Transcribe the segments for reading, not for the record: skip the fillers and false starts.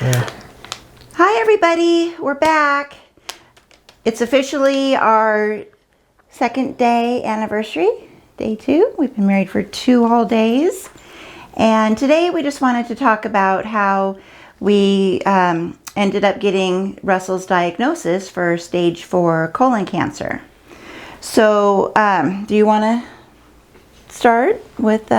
Yeah. Hi, everybody. We're back. It's officially our second day anniversary, day 2. We've been married for 2 whole days. And today we just wanted to talk about how we ended up getting Russell's diagnosis for stage 4 colon cancer. So, do you want to start with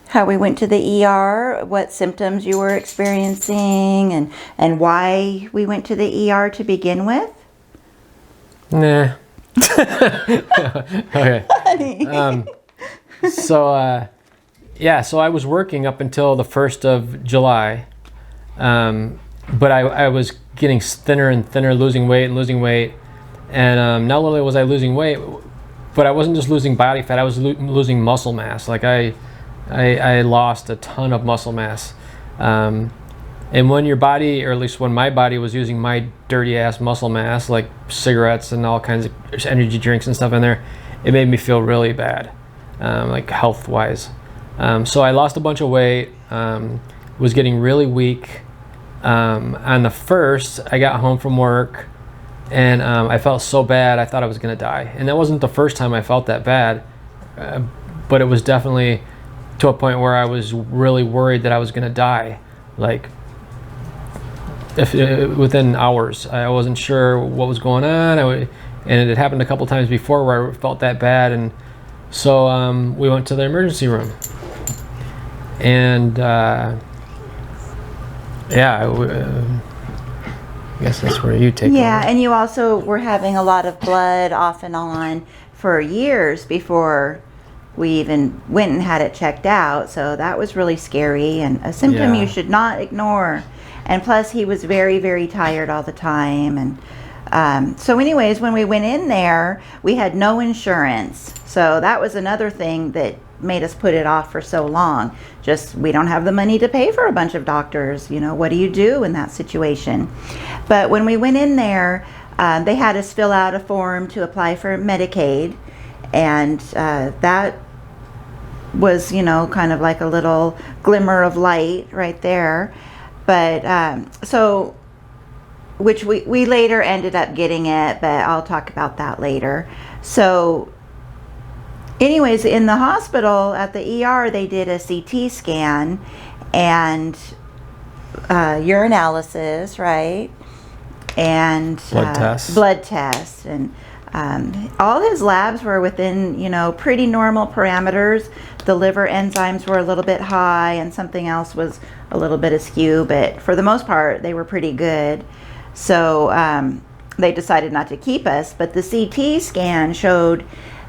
how we went to the ER, what symptoms you were experiencing, and why we went to the ER to begin with? Nah. Okay. So I was working up until the 1st of July, but I was getting thinner and thinner, losing weight, and not only was I losing weight, but I wasn't just losing body fat, I was losing muscle mass. Like I lost a ton of muscle mass. And when your body, or at least when my body was using my dirty ass muscle mass, like cigarettes and all kinds of energy drinks and stuff in there, it made me feel really bad, like health wise. So I lost a bunch of weight, was getting really weak. On the 1st, I got home from work and I felt so bad I thought I was gonna die. And that wasn't the first time I felt that bad, but it was definitely to a point where I was really worried that I was gonna die. Like, within hours, I wasn't sure what was going on, and it had happened a couple times before where I felt that bad, and so we went to the emergency room, and I guess that's where you take over. Yeah, and you also were having a lot of blood off and on for years before we even went and had it checked out, so that was really scary and a symptom you should not ignore. And plus, he was very, very tired all the time. And so anyways, when we went in there, we had no insurance. So that was another thing that made us put it off for so long. Just, we don't have the money to pay for a bunch of doctors. You know, what do you do in that situation? But when we went in there, they had us fill out a form to apply for Medicaid. And that was, you know, kind of like a little glimmer of light right there. But so, which we later ended up getting it, but I'll talk about that later. So anyways, in the hospital at the ER, they did a CT scan and urinalysis, right? And blood tests. And all his labs were within, you know, pretty normal parameters. The liver enzymes were a little bit high and something else was a little bit askew, but for the most part, they were pretty good. So they decided not to keep us, but the CT scan showed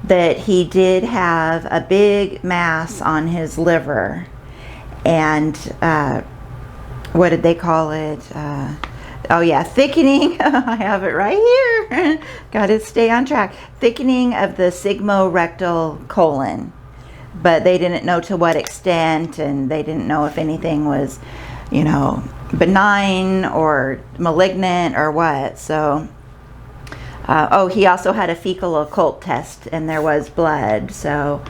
that he did have a big mass on his liver. And what did they call it? Oh yeah, thickening. I have it right here. Got to stay on track. Thickening of the sigmorectal colon. But they didn't know to what extent, and they didn't know if anything was, you know, benign or malignant or what. So, he also had a fecal occult test, and there was blood. So,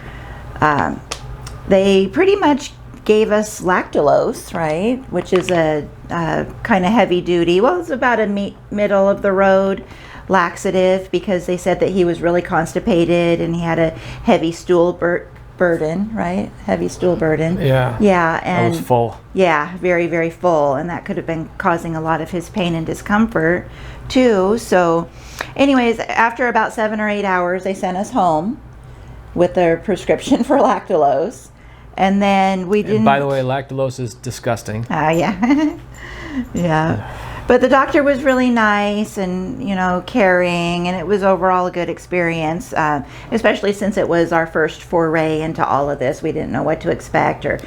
they pretty much gave us lactulose, right, which is a kind of heavy duty. Well, it's about a middle of the road laxative, because they said that he was really constipated and he had a heavy stool burden, right? Heavy stool burden. Yeah. Yeah, and I was full. Yeah, very, very full, and that could have been causing a lot of his pain and discomfort too. So, anyways, after about 7 or 8 hours, they sent us home with a prescription for lactulose, and then we didn't. And by the way, lactulose is disgusting. Yeah, yeah. But the doctor was really nice and, you know, caring, and it was overall a good experience, especially since it was our first foray into all of this. We didn't know what to expect or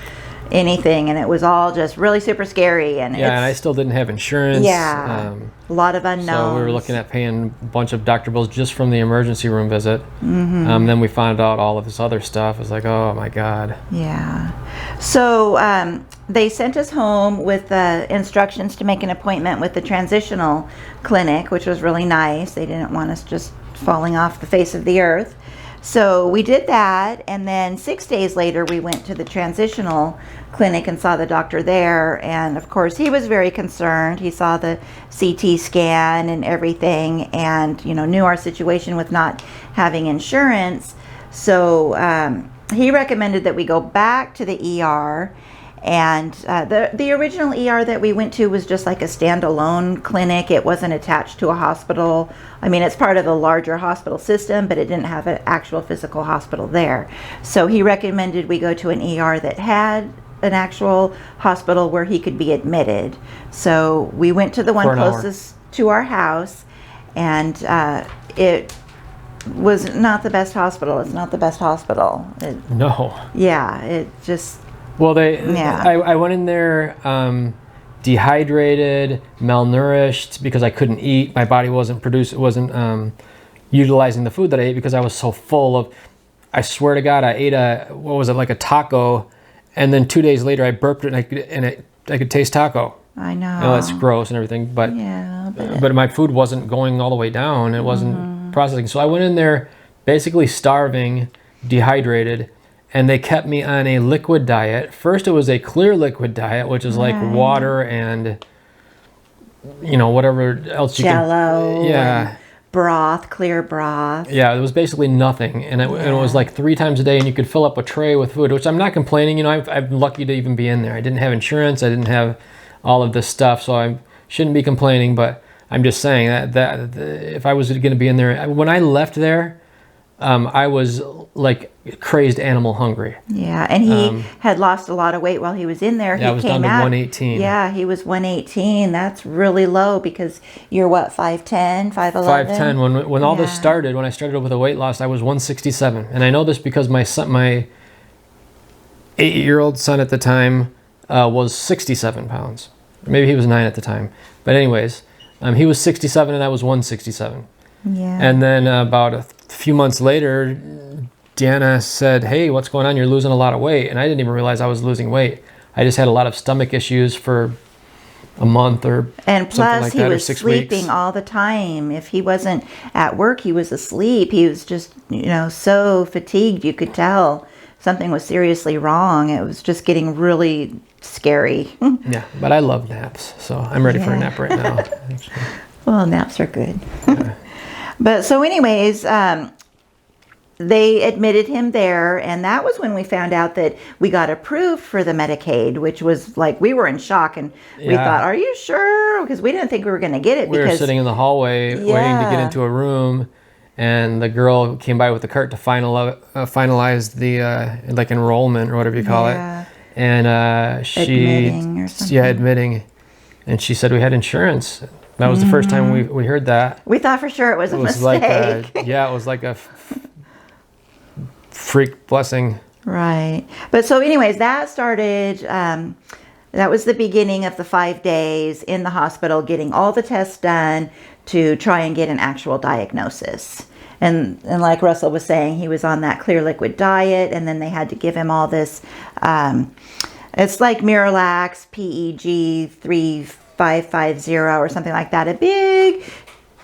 anything, and it was all just really super scary. And and I still didn't have insurance. Yeah, a lot of unknowns. So we were looking at paying a bunch of doctor bills just from the emergency room visit. Mm-hmm. Then we found out all of this other stuff. It was like, oh my God. Yeah. So they sent us home with instructions to make an appointment with the transitional clinic, which was really nice. They didn't want us just falling off the face of the earth. So we did that, and then 6 days later we went to the transitional clinic and saw the doctor there, and of course he was very concerned. He saw the CT scan and everything, and knew our situation with not having insurance. So he recommended that we go back to the ER. And the original ER that we went to was just like a standalone clinic. It wasn't attached to a hospital. I mean, it's part of a larger hospital system, but it didn't have an actual physical hospital there. So he recommended we go to an ER that had an actual hospital where he could be admitted. So we went to the one closest to our house, and it was not the best hospital. It's not the best hospital. No. Yeah, it just... Well, I went in there dehydrated, malnourished because I couldn't eat. My body wasn't utilizing the food that I ate because I was so full of. I swear to God, I ate like a taco, and then 2 days later I burped it and I could taste taco. I know. Oh, that's gross and everything, but but my food wasn't going all the way down. It wasn't processing. So I went in there basically starving, dehydrated. And they kept me on a liquid diet. First, it was a clear liquid diet, which is like water and, whatever else you can. Jello. Yeah. Broth, clear broth. Yeah, it was basically nothing. And it was like 3 times a day, and you could fill up a tray with food, which I'm not complaining. I'm lucky to even be in there. I didn't have insurance. I didn't have all of this stuff, so I shouldn't be complaining. But I'm just saying that if I was going to be in there, when I left there, I was like crazed animal hungry. Yeah, and he had lost a lot of weight while he was in there. Yeah, I was down to 118. Yeah, he was 118. That's really low because you're what, 5'10", 5'11"? 5'10". When all this started, when I started with a weight loss, I was 167. And I know this because my 8-year-old son at the time was 67 pounds. Maybe he was 9 at the time. But anyways, he was 67 and I was 167. Yeah. And then about a few months later, Deanna said, "Hey, what's going on? You're losing a lot of weight." And I didn't even realize I was losing weight. I just had a lot of stomach issues for a month or and plus like he that, was or 6 sleeping weeks. all the time. If he wasn't at work, he was asleep. He was just so fatigued. You could tell something was seriously wrong. It was just getting really scary. Yeah, but I love naps, so I'm ready for a nap right now. Well, naps are good. Yeah. But so anyways, they admitted him there, and that was when we found out that we got approved for the Medicaid, which was like, we were in shock, and we thought, are you sure? Because we didn't think we were going to get it. We were sitting in the hallway waiting to get into a room, and the girl came by with the cart to finalize the like enrollment or whatever you call it. And she admitting, and she said we had insurance. That was the first time we heard that. We thought for sure it was a mistake. It was like a freak blessing. Right. But so anyways, that started, that was the beginning of the 5 days in the hospital, getting all the tests done to try and get an actual diagnosis. And like Russell was saying, he was on that clear liquid diet, and then they had to give him all this, it's like Miralax, PEG 3550 or something like that. A big,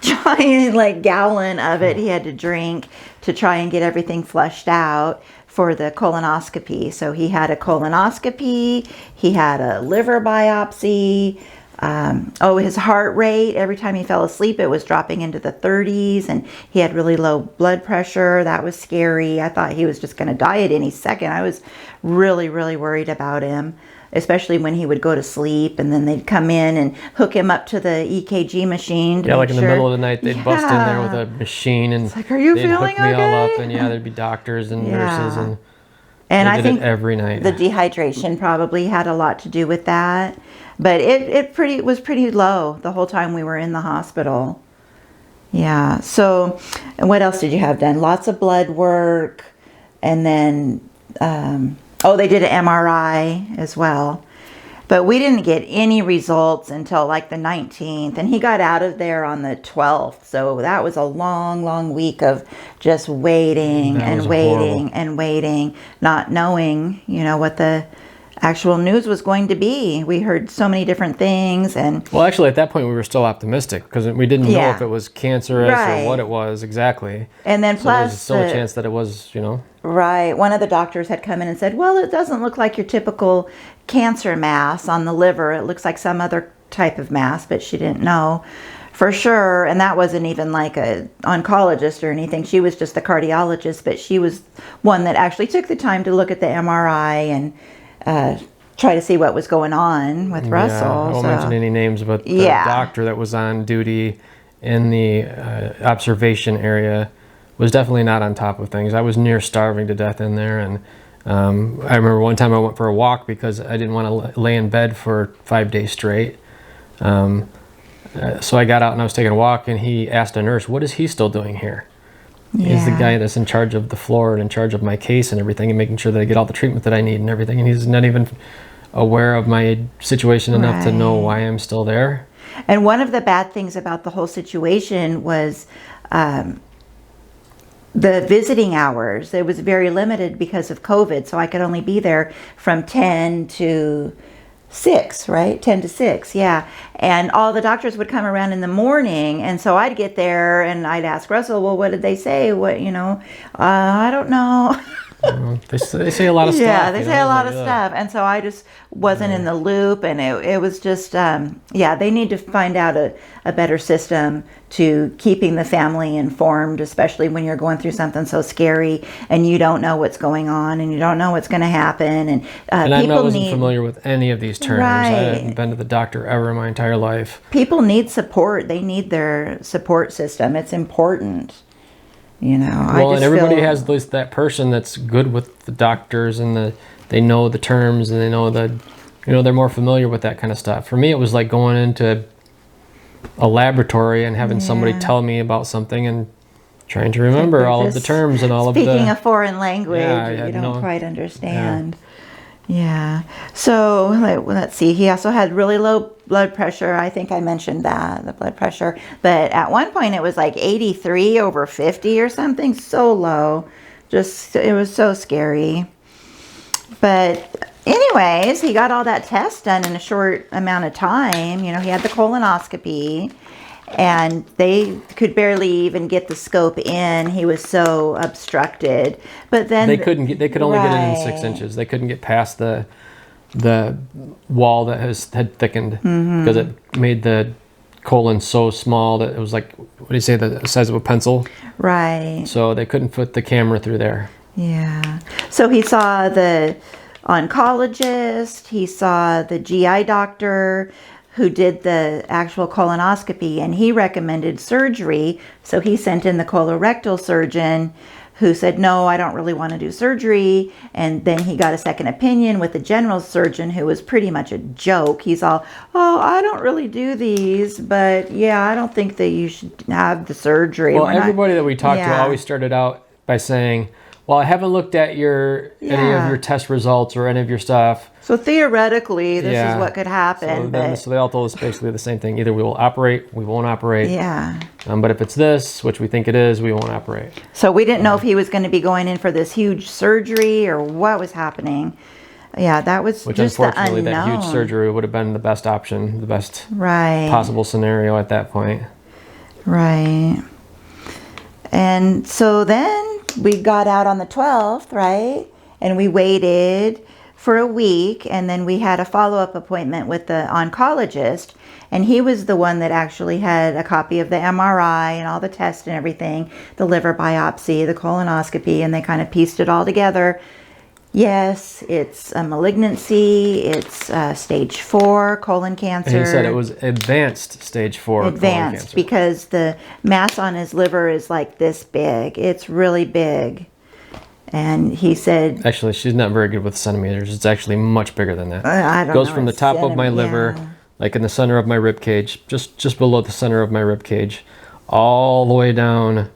giant like gallon of it he had to drink to try and get everything flushed out for the colonoscopy. So he had a colonoscopy, he had a liver biopsy. His heart rate, every time he fell asleep, it was dropping into the 30s, and he had really low blood pressure. That was scary. I thought he was just going to die at any second. I was really, really worried about him, especially when he would go to sleep, and then they'd come in and hook him up to the EKG machine. Yeah, like in the middle of the night, they'd bust in there with a machine, and it's like, are you they'd feeling hook me okay? all up, and there'd be doctors and nurses, and I think it every night. The dehydration probably had a lot to do with that. But it was pretty low the whole time we were in the hospital. Yeah. So, and what else did you have done? Lots of blood work, and then they did an MRI as well. But we didn't get any results until like the 19th, and he got out of there on the 12th. So that was a long, long week of just waiting and waiting and waiting, not knowing, what the actual news was going to be. We heard so many different things, and Well, actually, at that point, we were still optimistic because we didn't know Yeah. if it was cancerous Right. or what it was exactly. and then So there was plus still a the- chance that it was, Right. One of the doctors had come in and said, well, it doesn't look like your typical cancer mass on the liver. It looks like some other type of mass, but she didn't know for sure. And that wasn't even like a oncologist or anything. She was just a cardiologist, but she was one that actually took the time to look at the MRI and try to see what was going on with Russell. Yeah, I won't So- mention any names, but the Yeah. doctor that was on duty in the observation area was definitely not on top of things. I was near starving to death in there, and I remember one time I went for a walk because I didn't want to lay in bed for 5 days straight. So I got out and I was taking a walk, and he asked a nurse, "What is he still doing here?" He's the Yeah. guy that's in charge of the floor and in charge of my case and everything, and making sure that I get all the treatment that I need and everything. And he's not even aware of my situation enough to know Right. why I'm still there. And one of the bad things about the whole situation was the visiting hours. It was very limited because of COVID, so I could only be there from 10 to 6, right? 10 to 6, yeah. And all the doctors would come around in the morning, and so I'd get there and I'd ask Russell, well, what did they say? I don't know. They say a lot of stuff. Yeah, they you say know, a lot of like, stuff. And so I just wasn't in the loop, and it was just, they need to find out a better system to keeping the family informed, especially when you're going through something so scary and you don't know what's going on and you don't know what's going to happen. And And I people wasn't need familiar with any of these terms. I Right. hadn't been to the doctor ever in my entire life. people need support. They need their support system. It's important. Well, and everybody has at least that person that's good with the doctors and they know the terms and they know they're more familiar with that kind of stuff. For me, it was like going into a laboratory and having somebody Yeah. tell me about something and trying to remember all of the Just terms and all of speaking the. a foreign language, Yeah, I you had don't no- quite understand. Yeah. So let's see. He also had really low blood pressure. I think I mentioned that, the blood pressure. But at one point it was like 83 over 50 or something. So low. It was so scary. But anyways, he got all that test done in a short amount of time. He had the colonoscopy. And they could barely even get the scope in. He was so obstructed. But then They could only get it in 6 Right. inches. They couldn't get past the wall that had thickened Mm-hmm. because it made the colon so small that it was like, what do you say, the size of a pencil. Right. So they couldn't put the camera through there. Yeah. So he saw the oncologist, he saw the GI doctor who did the actual colonoscopy, and he recommended surgery. So he sent in the colorectal surgeon who said, no, I don't really want to do surgery. And then he got a second opinion with the general surgeon, who was pretty much a joke. He's all, oh, I don't really do these, but yeah, I don't think that you should have the surgery. Well, We're not- everybody that we talked to Yeah. always started out by saying, well, I haven't looked at any of Yeah. your test results or any of your stuff. So theoretically, this Yeah. is what could happen. So they all told us basically the same thing. Either we will operate, we won't operate. Yeah. But if it's this, which we think it is, we won't operate. So we didn't know if he was going to be going in for this huge surgery or what was happening. Yeah, that was Which just the unfortunately, unknown. that huge surgery would have been the best option, the best Right. possible scenario at that point. Right. And so then we got out on the 12th, right? And we waited for a week, and then we had a follow-up appointment with the oncologist, and he was the one that actually had a copy of the MRI and all the tests and everything, the liver biopsy, the colonoscopy, and they kind of pieced it all together. Yes, it's a malignancy. It's stage 4 colon cancer. And he said it was advanced stage 4 colon Advanced cancer. because the mass on his liver is like this big. It's really big. And he said, Actually, she's not very good with centimeters. It's actually much bigger than that. I don't It goes know, from the it's top of my liver, yeah. like in the center of my rib cage, just below the center of my rib cage, all the way down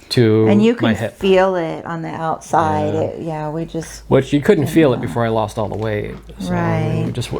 to And you my can hip. feel it on the outside. Yeah. We just, Which you couldn't feel it before I lost all the weight. So Right. we just